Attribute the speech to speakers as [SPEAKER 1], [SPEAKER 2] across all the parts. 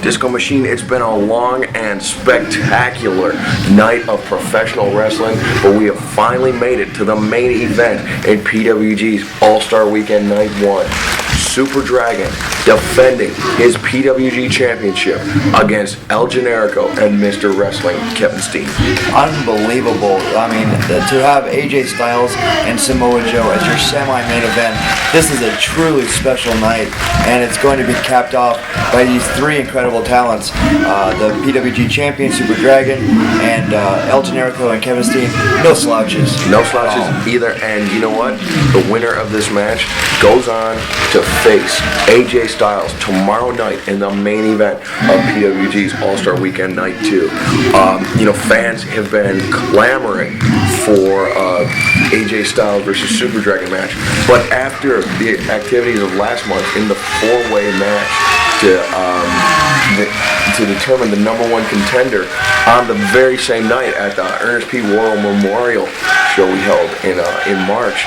[SPEAKER 1] Disco Machine, it's been a long and spectacular night of professional wrestling, but we have finally made it to the main event in PWG's All-Star Weekend Night 1. Super Dragon defending his PWG championship against El Generico and Mr. Wrestling Kevin Steen.
[SPEAKER 2] Unbelievable. I mean, to have AJ Styles and Samoa Joe as your semi-main event, this is a truly special night, and it's going to be capped off by these three incredible talents. The PWG champion, Super Dragon, and El Generico and Kevin Steen. No slouches.
[SPEAKER 1] No slouches either, and you know what? The winner of this match goes on to face AJ Styles tomorrow night in the main event of PWG's All-Star Weekend Night 2. Fans have been clamoring for AJ Styles versus Super Dragon match, but after the activities of last month in the four-way match to determine the number one contender on the very same night at the Ernest P. Worrell Memorial show we held in March,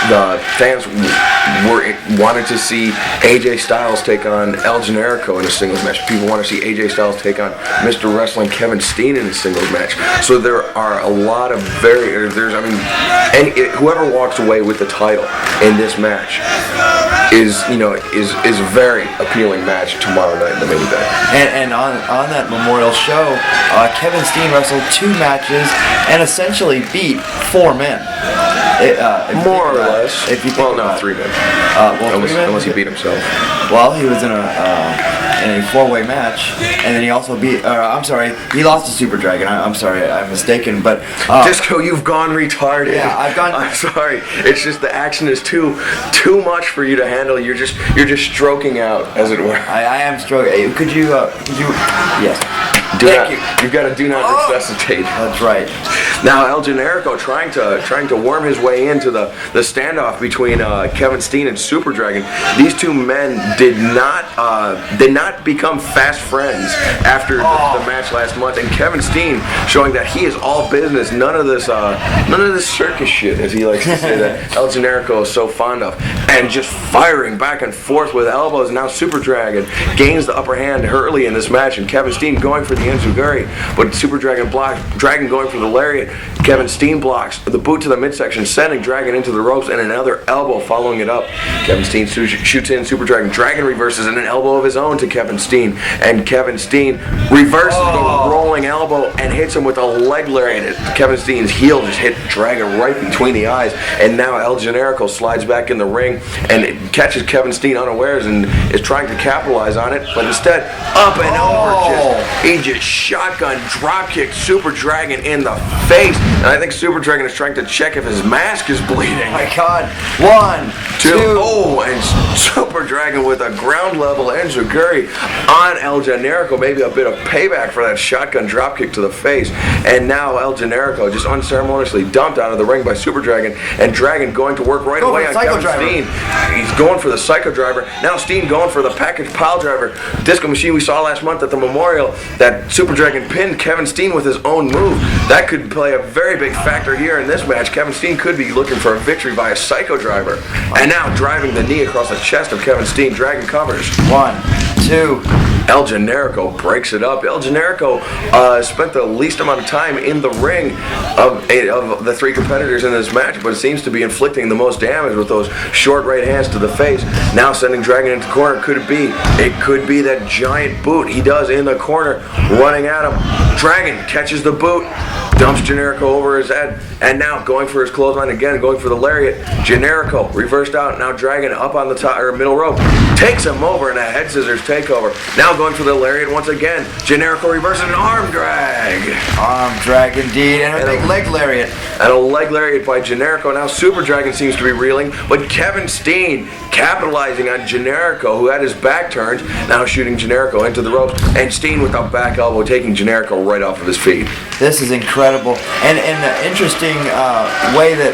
[SPEAKER 1] the fans wanted to see AJ Styles take on El Generico in a singles match. People want to see AJ Styles take on Mr. Wrestling Kevin Steen in a singles match. So there are a lot of whoever walks away with the title in this match is a very appealing match tomorrow night in the main event.
[SPEAKER 2] And on that Memorial show, Kevin Steen wrestled 2 matches and essentially beat 4 men.
[SPEAKER 1] More or less.
[SPEAKER 2] Well,
[SPEAKER 1] no, 3 men. Unless he beat himself.
[SPEAKER 2] Well, he was in a 4-way match, and then he also beat. He lost to Super Dragon. I'm sorry, I'm mistaken, but
[SPEAKER 1] Disco, you've gone retarded.
[SPEAKER 2] Yeah, I've gone.
[SPEAKER 1] I'm sorry. It's just the action is too much for you to handle. You're just stroking out, as it were.
[SPEAKER 2] I am stroking. Could you? Yes.
[SPEAKER 1] You've got to do not resuscitate.
[SPEAKER 2] That's right.
[SPEAKER 1] Now El Generico trying to worm his way into the standoff between Kevin Steen and Super Dragon. These two men did not become fast friends after the match last month, and Kevin Steen showing that he is all business, none of this circus shit, as he likes to say that El Generico is so fond of, and just firing back and forth with elbows. Now Super Dragon gains the upper hand early in this match, and Kevin Steen going for the enziguri, but Super Dragon blocks. Dragon going for the lariat. Kevin Steen blocks the boot to the midsection, sending Dragon into the ropes, and another elbow following it up. Kevin Steen shoots in Super Dragon. Dragon reverses and an elbow of his own to Kevin Steen, and Kevin Steen reverses the rolling elbow and hits him with a leg lariat. Kevin Steen's heel just hit Dragon right between the eyes, and now El Generico slides back in the ring and catches Kevin Steen unawares and is trying to capitalize on it, but instead up and over, he just shotgun dropkick Super Dragon in the face, and I think Super Dragon is trying to check if his mask is bleeding.
[SPEAKER 2] Oh my God! 1, 2.
[SPEAKER 1] And Super Dragon with a ground level enziguri on El Generico, maybe a bit of payback for that shotgun dropkick to the face. And now El Generico just unceremoniously dumped out of the ring by Super Dragon, and Dragon going to work right away on Kevin Steen. He's going for the Psycho Driver. Now Steen going for the package pile driver. Disco Machine we saw last month at the Memorial that Super Dragon pinned Kevin Steen with his own move. That could play a very big factor here in this match. Kevin Steen could be looking for a victory by a Psycho Driver. And now driving the knee across the chest of Kevin Steen. Dragon covers.
[SPEAKER 2] 1, 2.
[SPEAKER 1] El Generico breaks it up. El Generico spent the least amount of time in the ring of the 3 competitors in this match, but seems to be inflicting the most damage with those short right hands to the face. Now sending Dragon into the corner. Could it be? It could be that giant boot he does in the corner, running at him. Dragon catches the boot, dumps Generico over his head, and now going for his clothesline again, going for the lariat. Generico reversed out. Now Dragon up on the top or middle rope, takes him over in a head scissors takeover. Now going for the lariat once again. Generico reverses an arm drag.
[SPEAKER 2] Arm drag indeed, and a big leg lariat.
[SPEAKER 1] And a leg lariat by Generico. Now Super Dragon seems to be reeling, but Kevin Steen capitalizing on Generico, who had his back turned, now shooting Generico into the ropes, and Steen with a back elbow taking Generico right off of his feet.
[SPEAKER 2] This is incredible. incredible. And in an interesting way that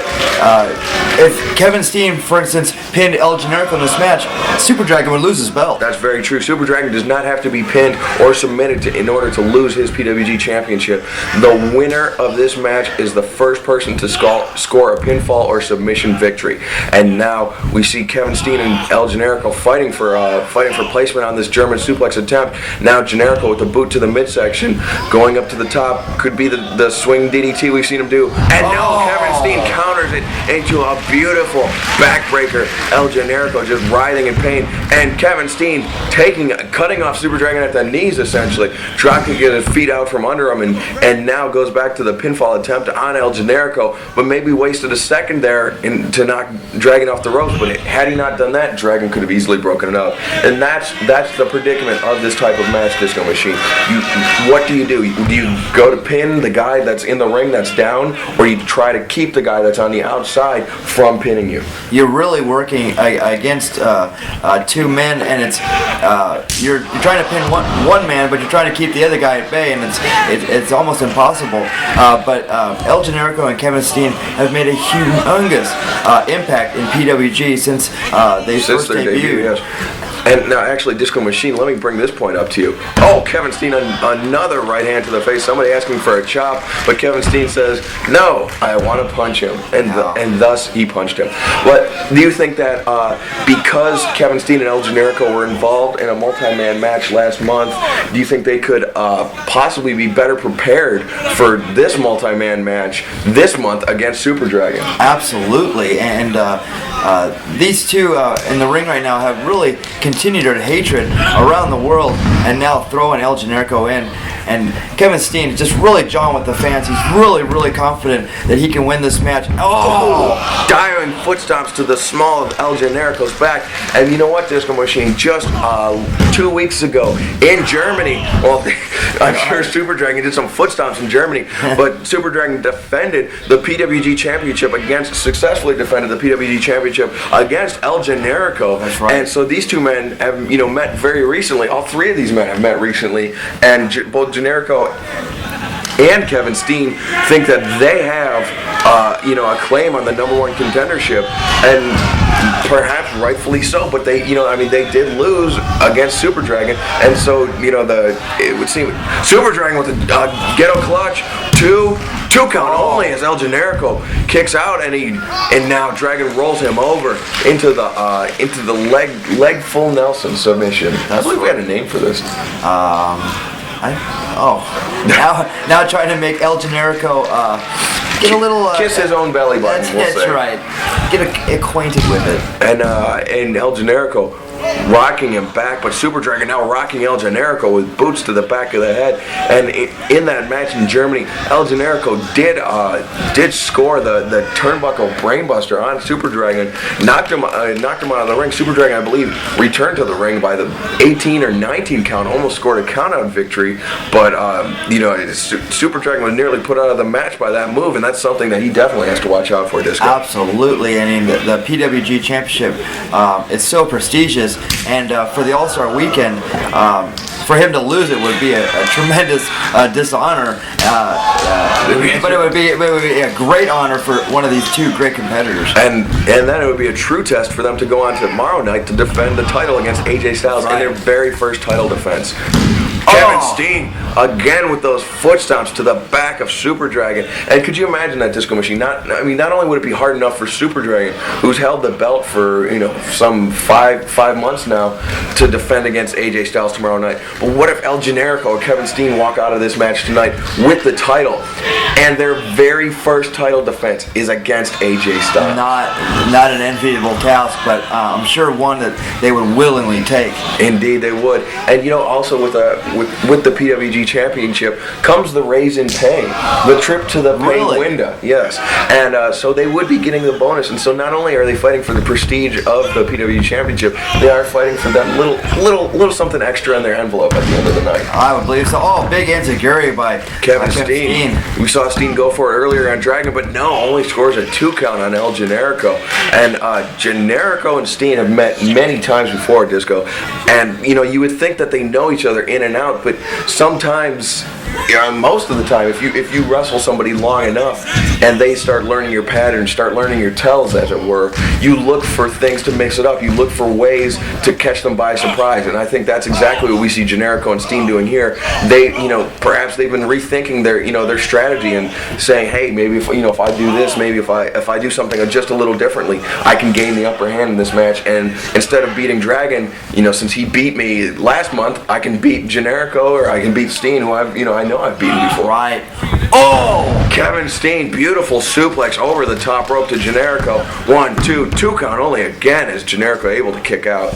[SPEAKER 2] if Kevin Steen, for instance, pinned El Generico in this match, Super Dragon would lose his belt.
[SPEAKER 1] That's very true. Super Dragon does not have to be pinned or submitted in order to lose his PWG Championship. The winner of this match is the first person to score a pinfall or submission victory. And now we see Kevin Steen and El Generico fighting for placement on this German suplex attempt. Now Generico with the boot to the midsection, going up to the top, could be the swing DDT we've seen him do. And now Kevin Steen counters it into a beautiful backbreaker. El Generico just writhing in pain, and Kevin Steen cutting off Super Dragon at the knees, essentially, trying to get his feet out from under him, and now goes back to the pinfall attempt on El Generico, but maybe wasted a second there to knock Dragon off the ropes. But had he not done that, Dragon could have easily broken it up. And that's the predicament of this type of match, Disco Machine. What do? Do you go to pin the guy that's in the ring that's down, or you try to keep the guy that's on the outside from pinning you?
[SPEAKER 2] You're really working against two men, and it's you're trying to pin one man, but you're trying to keep the other guy at bay, and it's almost impossible. But El Generico and Kevin Steen have made a humongous impact in PWG since they first debuted.
[SPEAKER 1] Yes. And now, actually, Disco Machine, let me bring this point up to you. Oh, Kevin Steen, another right hand to the face. Somebody asking for a chop, but Kevin Steen says, no, I want to punch him. And thus, he punched him. But do you think that because Kevin Steen and El Generico were involved in a multi-man match last month, do you think they could possibly be better prepared for this multi-man match this month against Super Dragon?
[SPEAKER 2] Absolutely. And these two in the ring right now have really continued their hatred around the world, and now throwing El Generico in. And Kevin Steen just really jawing with the fans. He's really, really confident that he can win this match. Oh!
[SPEAKER 1] Diving footstops to the small of El Generico's back. And you know what, Disco Machine? Just 2 weeks ago in Germany, well, I'm sure Super Dragon did some footstops in Germany, but Super Dragon defended the PWG Championship successfully defended the PWG Championship against El Generico.
[SPEAKER 2] That's right.
[SPEAKER 1] And so these two men have, met very recently. All three of these men have met recently, and both Generico and Kevin Steen think that they have, a claim on the #1 contendership, and perhaps rightfully so. But they did lose against Super Dragon, and so it would seem Super Dragon with a ghetto clutch, two count only as El Generico kicks out, and now Dragon rolls him over into the leg full Nelson submission. I believe we had a name for this.
[SPEAKER 2] Now trying to make El Generico get a little
[SPEAKER 1] kiss his own belly button.
[SPEAKER 2] That's right. Get acquainted with it.
[SPEAKER 1] And El Generico rocking him back, but Super Dragon now rocking El Generico with boots to the back of the head. And in that match in Germany, El Generico did score the turnbuckle brainbuster on Super Dragon, knocked him out of the ring. Super Dragon, I believe, returned to the ring by the 18 or 19 count, almost scored a countout victory. But Super Dragon was nearly put out of the match by that move, and that's something that he definitely has to watch out for, Disco.
[SPEAKER 2] Absolutely. I mean, the PWG Championship is so prestigious. And for the All-Star Weekend, for him to lose it would be a tremendous dishonor. But it would be a great honor for one of these two great competitors.
[SPEAKER 1] And then it would be a true test for them to go on tomorrow night to defend the title against AJ Styles in their very first title defense. Kevin Steen again with those foot stomps to the back of Super Dragon. And could you imagine that, Disco Machine? Not only would it be hard enough for Super Dragon, who's held the belt for some five months now, to defend against AJ Styles tomorrow night, but what if El Generico or Kevin Steen walk out of this match tonight with the title, and their very first title defense is against AJ Styles?
[SPEAKER 2] Not an enviable task, but I'm sure one that they would willingly take.
[SPEAKER 1] Indeed, they would. And also with the PWG Championship comes the raise in pay, the trip to the pay window. Yes, and so they would be getting the bonus. And so not only are they fighting for the prestige of the PWG Championship, they are fighting for that little something extra in their envelope at the end of the night.
[SPEAKER 2] I would believe so. Oh, big enziguri by
[SPEAKER 1] Kevin Steen. We saw Steen go for it earlier on Dragon, but no, only scores a 2 count on El Generico. And Generico and Steen have met many times before, Disco. And you would think that they know each other in and out, out, but sometimes, most of the time, if you wrestle somebody long enough and they start learning your patterns, start learning your tells, as it were, you look for things to mix it up. You look for ways to catch them by surprise, and I think that's exactly what we see Generico and Steen doing here. They, perhaps they've been rethinking their strategy and saying, hey, maybe if I do this, maybe if I do something just a little differently, I can gain the upper hand in this match. And instead of beating Dragon, since he beat me last month, I can beat Generico, or I can beat Steen, who I know I've beaten before.
[SPEAKER 2] Right. Oh!
[SPEAKER 1] Kevin Steen, beautiful suplex over the top rope to Generico. 1, 2 count only again as Generico able to kick out.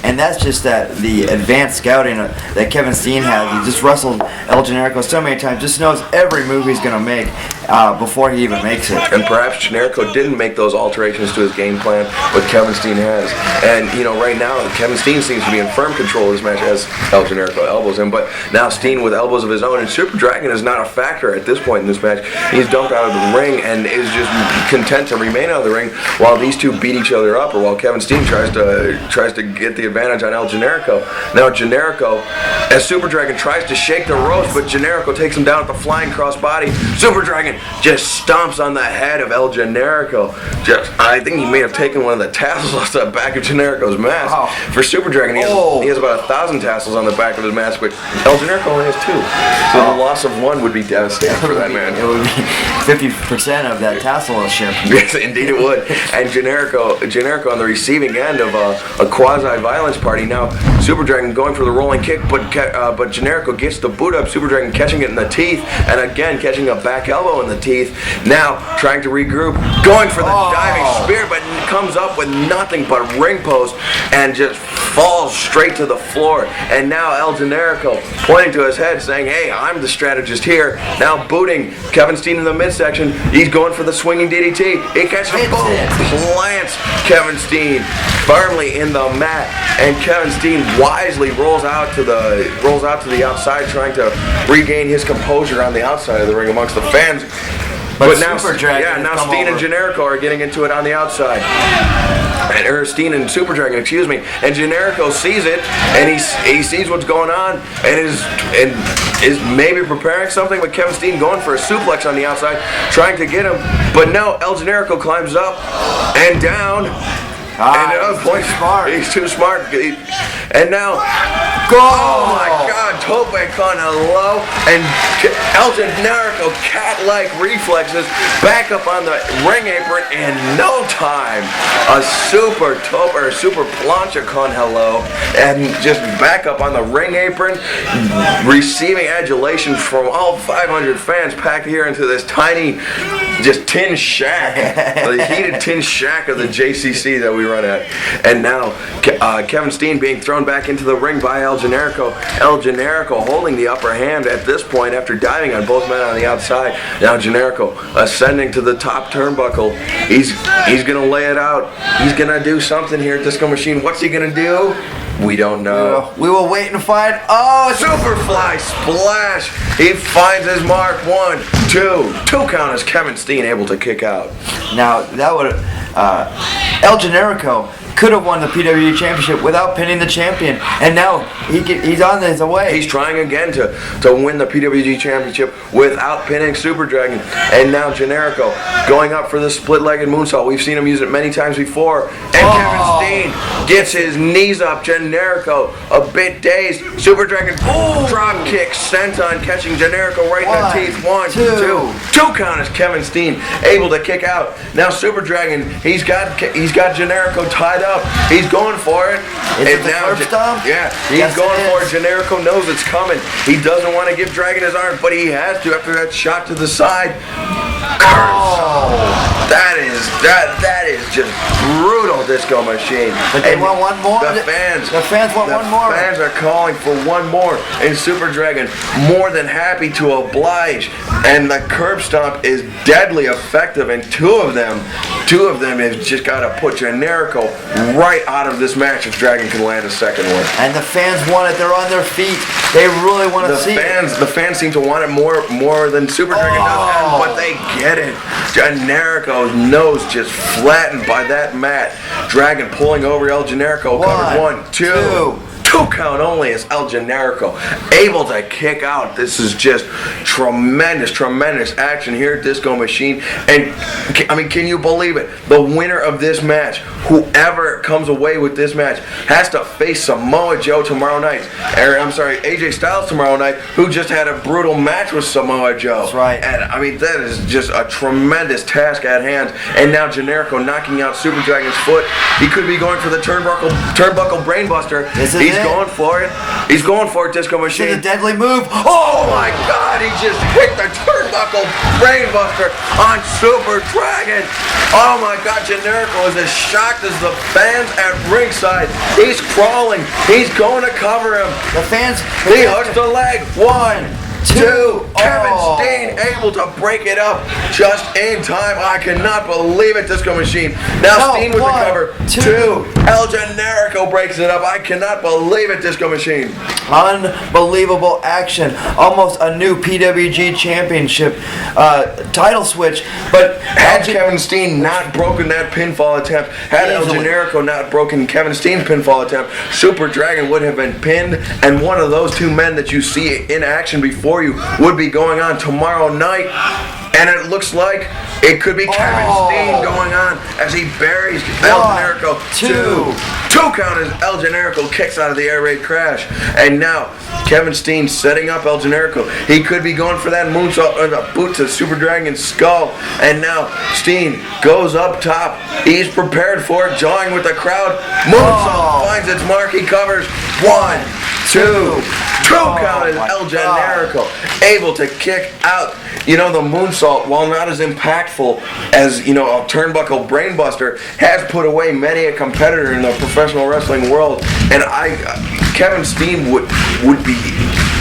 [SPEAKER 2] And that's just the advanced scouting that Kevin Steen has. He just wrestled El Generico so many times, just knows every move he's going to make before he even makes it.
[SPEAKER 1] And perhaps Generico didn't make those alterations to his game plan, but Kevin Steen has. And, right now, Kevin Steen seems to be in firm control of this match as El Generico elbows him, but now Steen with elbows of his own, and Super Dragon is not a factor at this point in this match. He's dumped out of the ring and is just content to remain out of the ring while these two beat each other up, or while Kevin Steen tries to get the advantage on El Generico. Now Generico, as Super Dragon tries to shake the ropes, but Generico takes him down with the flying crossbody. Super Dragon just stomps on the head of El Generico. I think he may have taken one of the tassels off the back of Generico's mask.
[SPEAKER 2] Wow.
[SPEAKER 1] For Super Dragon, he has about 1,000 tassels on the back of his mask, but El Generico only has 2. So the loss of one would be devastating for that man.
[SPEAKER 2] It would be 50% of that tassel ship.
[SPEAKER 1] Yes, indeed it would. And Generico on the receiving end of a quasi-violence party. Now, Super Dragon going for the rolling kick, but Generico gets the boot up. Super Dragon catching it in the teeth, and again catching a back elbow in the teeth. Now trying to regroup, going for the diving spear, but comes up with nothing but ring post and just falls straight to the floor. And now El Generico pointing to his head, saying, "Hey, I'm the strategist here." Now booting Kevin Steen in the midsection. He's going for the swinging DDT. He catches him, boom, plants Kevin Steen firmly in the mat, and Kevin Steen wisely rolls out to the outside, trying to regain his composure on the outside of the ring amongst the fans. But now Steen and Generico are getting into it on the outside. Steen and Super Dragon, excuse me. And Generico sees it, and he sees what's going on, and is maybe preparing something. But Kevin Steen going for a suplex on the outside, trying to get him. But no, El Generico climbs up and down. He's too smart. And now, oh my God, tope con hello, and El Generico cat-like reflexes back up on the ring apron in no time. A super tope or super plancha con hello, and just back up on the ring apron, receiving adulation from all 500 fans packed here into this tiny, just tin shack, the heated tin shack of the JCC that we run at. And now Kevin Steen being thrown back into the ring by El Generico. El Generico holding the upper hand at this point after diving on both men on the outside. Now Generico ascending to the top turnbuckle. He's gonna lay it out. He's gonna do something here at Disco Machine. What's he gonna do? We don't know.
[SPEAKER 2] We will wait and find.
[SPEAKER 1] Superfly splash. He finds his mark. 1, 2 count as Kevin Steen able to kick out.
[SPEAKER 2] Now that would El Generico could have won the PWG Championship without pinning the champion, and now he's on his way.
[SPEAKER 1] He's trying again to win the PWG Championship without pinning Super Dragon. And now Generico going up for the split-legged moonsault. We've seen him use it many times before. And Kevin Steen gets his knees up. Generico a bit dazed. Super Dragon drop kick sent on, catching Generico right in the teeth. 1, 2 count as Kevin Steen able to kick out. Now Super Dragon, he's got Generico tied up. He's going for it.
[SPEAKER 2] Is it the curb stomp?
[SPEAKER 1] Yeah, he's going for it. Generico knows it's coming. He doesn't want to give Dragon his arm, but he has to after that shot to the side. That is just brutal, Disco Machine.
[SPEAKER 2] But they want one more.
[SPEAKER 1] The fans
[SPEAKER 2] want one more.
[SPEAKER 1] The fans are calling for one more, and Super Dragon more than happy to oblige. And the curb stomp is deadly effective, and two of them have just got to put Generico right out of this match if Dragon can land a second one.
[SPEAKER 2] And the fans want it. They're on their feet. They really want to see it.
[SPEAKER 1] The fans seem to want it more than Super Dragon does, but they get it. Generico's nose just flattened by that mat. Dragon pulling over El Generico.
[SPEAKER 2] 1,
[SPEAKER 1] 2 2 count only as El Generico able to kick out. This is just tremendous action here at Disco Machine. And I mean, can you believe it? The winner of this match, whoever comes away with this match, has to face Samoa Joe tomorrow night. I'm sorry, AJ Styles tomorrow night, who just had a brutal match with Samoa Joe.
[SPEAKER 2] That's right.
[SPEAKER 1] And I mean, that is just a tremendous task at hand. And now Generico knocking out Super Dragon's foot. He could be going for the turnbuckle brainbuster. He's going for it. He's going for it, Disco Machine.
[SPEAKER 2] It's a deadly move.
[SPEAKER 1] Oh my God, he just hit the turnbuckle brainbuster on Super Dragon. Oh my God, Generico is as shocked as the fans at ringside. He's crawling. He's going to cover him.
[SPEAKER 2] The fans.
[SPEAKER 1] He hooks the leg. 1, 2. Kevin Steen able to break it up just in time. I cannot believe it, Disco Machine. Now Steen with the cover. 2. El Generico breaks it up. I cannot believe it, Disco Machine.
[SPEAKER 2] Unbelievable action. Almost a new PWG championship title switch. But
[SPEAKER 1] had Kevin Steen not broken that pinfall attempt, had El Generico not broken Kevin Steen's pinfall attempt, Super Dragon would have been pinned, and one of those two men that you see in action before you would be going on tomorrow night. And it looks like it could be Kevin Steen going on as he buries El Generico. 2 count as El Generico kicks out of the air raid crash. And now Kevin Steen setting up El Generico. He could be going for that moonsault or the boot to Super Dragon's skull. And now Steen goes up top. He's prepared for it, jawing with the crowd. Moonsault finds its mark. He covers. 1, 2 count as El Generico able to kick out. You know, the moonsault, while not as impactful as, you know, a turnbuckle brainbuster, has put away many a competitor in the professional wrestling world. And Kevin Steen would be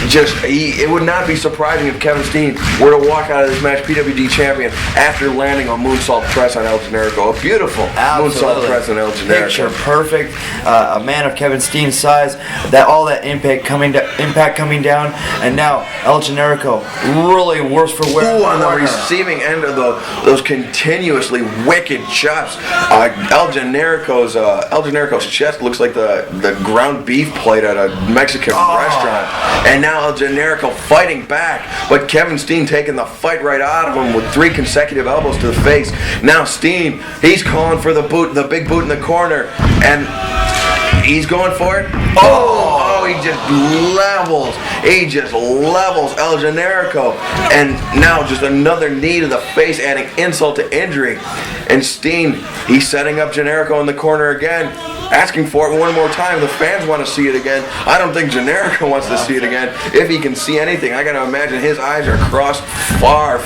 [SPEAKER 1] just, it would not be surprising if Kevin Steen were to walk out of this match PWG champion after landing a moonsault press on El Generico. A beautiful moonsault press on El Generico.
[SPEAKER 2] Picture perfect. A man of Kevin Steen's size, all that impact coming down, and now El Generico really worse for wear.
[SPEAKER 1] Ooh, on the receiving end of those continuously wicked chops. El Generico's chest looks like the ground beef plate at a Mexican restaurant. And now El Generico fighting back, but Kevin Steen taking the fight right out of him with 3 consecutive elbows to the face. Now Steen, he's calling for the boot, the big boot in the corner, and he's going for it. He just levels El Generico, and now just another knee to the face, adding insult to injury. And Steen, he's setting up Generico in the corner again, asking for it one more time. The fans want to see it again. I don't think Generico wants to see it again. If he can see anything, I gotta imagine his eyes are crossed far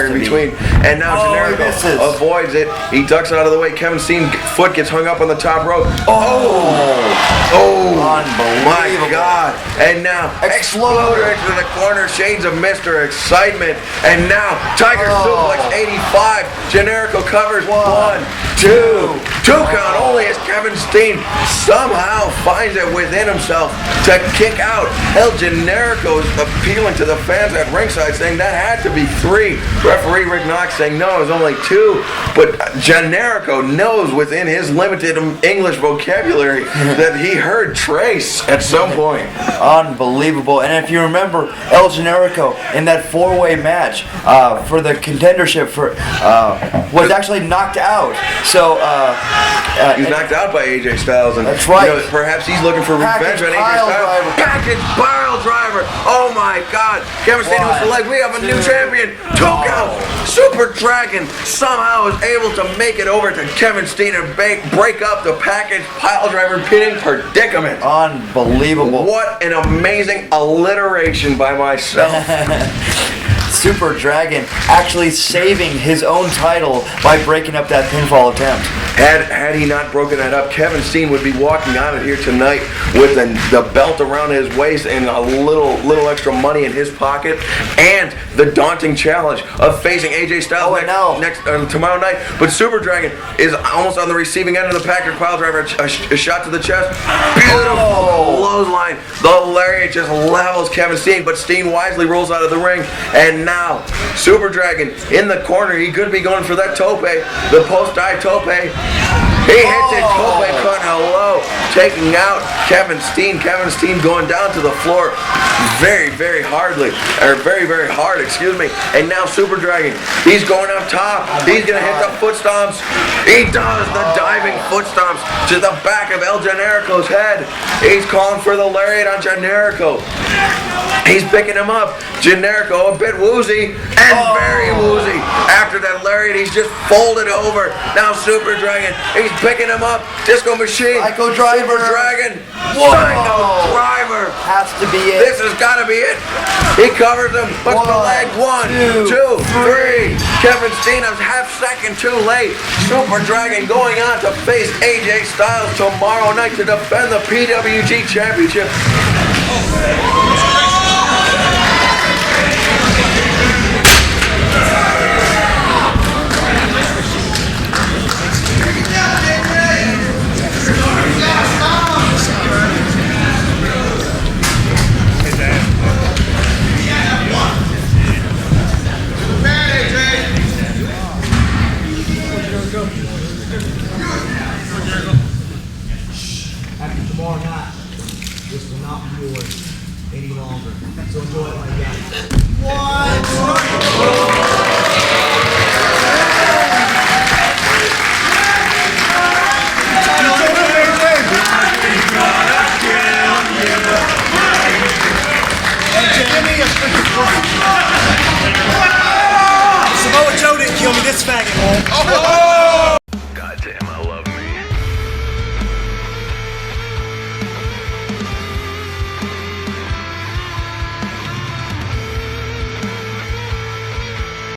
[SPEAKER 1] in between. And now Generico avoids it. He ducks out of the way. Kevin Steen's foot gets hung up on the top rope. My God. And now Exploder into the corner. Shades of Mr. Excitement. And now Tiger Suplex 85. Generico covers. 1, 2 count only as Kevin Steen somehow finds it within himself to kick out. El Generico is appealing to the fans at ringside, saying that had to be 3. Referee Rick Knox saying no, it was only 2. But Generico knows within his limited English vocabulary that he heard Trace at some point.
[SPEAKER 2] Unbelievable. And if you remember, El Generico in that 4-way match for the contendership was actually knocked out. So
[SPEAKER 1] he's knocked out by AJ Styles, and
[SPEAKER 2] that's right.
[SPEAKER 1] You know, perhaps he's looking for revenge on AJ Styles. Package pile driver. Oh my God! Kevin Steen was the leg. We have a new champion. 2 count. Super Dragon somehow is able to make it over to Kevin Steen and break up the package pile driver pinning predicament.
[SPEAKER 2] Unbelievable.
[SPEAKER 1] What an amazing alliteration by myself.
[SPEAKER 2] Super Dragon actually saving his own title by breaking up that pinfall attempt.
[SPEAKER 1] Had he not broken that up, Kevin Steen would be walking out of here tonight with the belt around his waist and a little extra money in his pocket, and the daunting challenge of facing AJ Styles tomorrow night. But Super Dragon is almost on the receiving end of the package pile driver. A shot to the chest. Beautiful clothesline. The lariat just levels Kevin Steen, but Steen wisely rolls out of the ring. And now Super Dragon in the corner. He could be going for that tope, the post-dive tope. He hits it, tope cut hello. taking out Kevin Steen. Kevin Steen going down to the floor very, very hardly, or very, very hard, excuse me. And now Super Dragon, he's going up top. He's gonna hit the foot stomps. He does the diving foot stomps to the back of El Generico's head. He's calling for the lariat on Generico. He's picking him up. Generico a bit woozy and very woozy. After that lariat, he's just folded over. Now Super Dragon, he's picking him up. Disco Machine.
[SPEAKER 2] Psycho Driver.
[SPEAKER 1] Super Dragon.
[SPEAKER 2] Whoa.
[SPEAKER 1] Psycho Driver.
[SPEAKER 2] Has to be it.
[SPEAKER 1] This has got to be it. He covers him. Puts the leg. 1, 2, 3. Kevin Steen a half second too late. Super Dragon going on to face AJ Styles tomorrow night to defend the PWG Championship.
[SPEAKER 3] After tomorrow night, this will not be yours any longer. So enjoy it like that. Samoa Joe didn't kill me, this faggot.